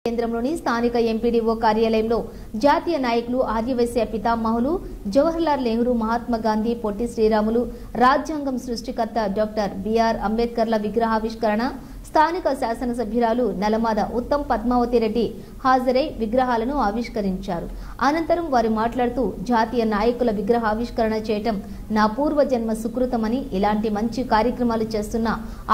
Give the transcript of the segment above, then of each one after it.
కేంద్రంలోని స్థానిక ఎంపీడీఓ కార్యాలయంలో జాతీయ నాయకులు ఆర్యవైశ్య పితామహులు జవహర్లాల్ నెహ్రూ, మహాత్మా గాంధీ, పొట్టి శ్రీరాములు, రాజ్యాంగం సృష్టికర్త డాక్టర్ బిఆర్ అంబేద్కర్ల విగ్రహావిష్కరణ స్థానిక శాసనసభ్యురాలు నలమాద ఉత్తమ్ పద్మావతి రెడ్డి హాజరై విగ్రహాలను ఆవిష్కరించారు. అనంతరం వారు మాట్లాడుతూ జాతీయ నాయకుల విగ్రహావిష్కరణ చేయటం నా పూర్వజన్మ సుకృతమని, ఇలాంటి మంచి కార్యక్రమాలు చేస్తున్న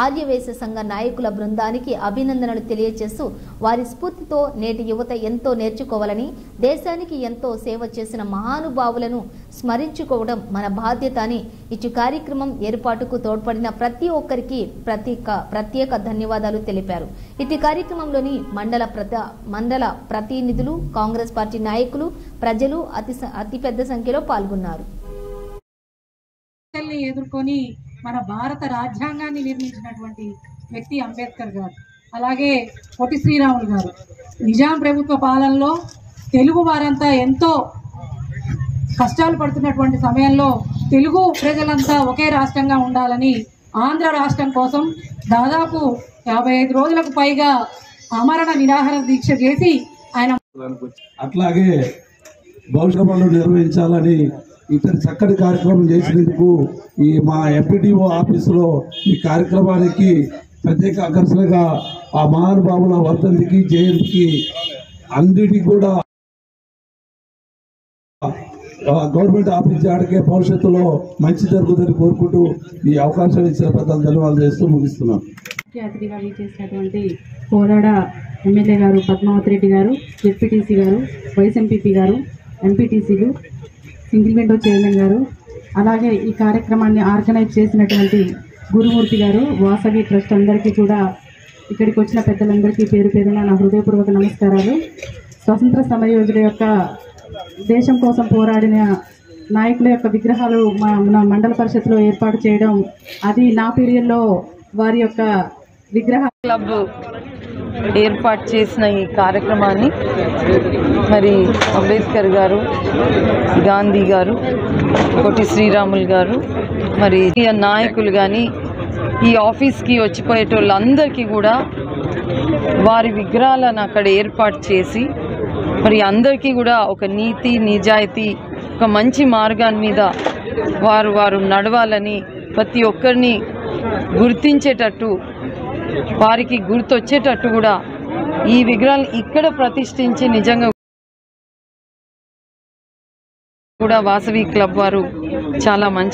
ఆర్యవైశ్య సంఘ నాయకుల బృందానికి అభినందనలు తెలియజేస్తూ వారి స్ఫూర్తితో నేటి యువత ఎంతో నేర్చుకోవాలని, దేశానికి ఎంతో సేవ చేసిన మహానుభావులను స్మరించుకోవడం మన బాధ్యత అని ఇచ్చు కార్యక్రమం ఏర్పాటుకు తోడ్పడిన ప్రతి ఒక్కరికి ప్రత్యేక ధన్యవాదాలు తెలిపారు. ఇటు కార్యక్రమంలోని మండల ప్రతినిధులు, కాంగ్రెస్ పార్టీ నాయకులు, ప్రజలు అతి పెద్ద సంఖ్యలో పాల్గొన్నారు. ఎదుర్కొని మన భారత రాజ్యాంగాన్ని నిర్మించినటువంటి వ్యక్తి అంబేద్కర్ గారు, అలాగే పొట్టి శ్రీరాములు గారు. నిజాం ప్రభుత్వ పాలనలో తెలుగు వారంతా ఎంతో కష్టాలు పడుతున్నటువంటి సమయంలో తెలుగు ప్రజలంతా ఒకే రాష్ట్రంగా ఉండాలని ఆంధ్ర రాష్ట్రం కోసం దాదాపు 55 రోజులకు పైగా ఆమరణ నిరాహార దీక్ష చేసి ఆయన అట్లాగే భవిష్యత్తులో నిర్వహించాలని ఇతర చక్కటి కార్యక్రమం చేసినందుకు ఈ మా ఎంపీడీఓ ఆఫీసులో ఈ కార్యక్రమానికి ప్రత్యేక ఆకర్షణగా ఆ మహానుభావుల వర్ధంతికి, జయంతికి అన్నిటికీ కూడా గవర్నమెంట్ ఆఫీస్ ఆడికే భవిష్యత్తులో మంచి జరుగుతుందని కోరుకుంటూ ఈ అవకాశం ఇచ్చిన పెద్దలు ధన్యవాదాలు చేస్తూ ముగిస్తున్నాం. ముఖ్య అతిథిగా చేసినటువంటి కోదాడ ఎమ్మెల్యే గారు పద్మావతి రెడ్డి గారు, జెడ్పీటీసీ గారు, వైస్ ఎంపీపీ గారు, ఎంపీటీసీలు, సింగిల్ విండో చైర్మన్ గారు, అలాగే ఈ కార్యక్రమాన్ని ఆర్గనైజ్ చేసినటువంటి గురుమూర్తి గారు, వాసవి ట్రస్ట్ అందరికీ కూడా, ఇక్కడికి వచ్చిన పెద్దలందరికీ పేరు పేరున నా హృదయపూర్వక నమస్కారాలు. స్వతంత్ర సమరయోధుల యొక్క దేశం కోసం పోరాడిన నాయకుల యొక్క విగ్రహాలు మన మండల పరిషత్లో ఏర్పాటు చేయడం, అది నా పీరియడ్లో వారి యొక్క విగ్రహ క్లబ్ ఏర్పాటు చేసిన ఈ కార్యక్రమాన్ని మరి అంబేద్కర్ గారు, గాంధీ గారు, పొట్టి శ్రీరాములు గారు, మరి నాయకులు కానీ ఈ ఆఫీస్కి వచ్చిపోయేటోళ్ళందరికీ కూడా వారి విగ్రహాలను అక్కడ ఏర్పాటు చేసి మరి అందరికీ కూడా ఒక నీతి, నిజాయితీ, ఒక మంచి మార్గాన్ని మీద వారు నడవాలని, ప్రతి ఒక్కరిని గుర్తించేటట్టు, వారికి గుర్తొచ్చేటట్టు కూడా ఈ విగ్రహాలు ఇక్కడ ప్రతిష్ఠించి నిజంగా కూడా వాసవి క్లబ్ వారు చాలా మంచి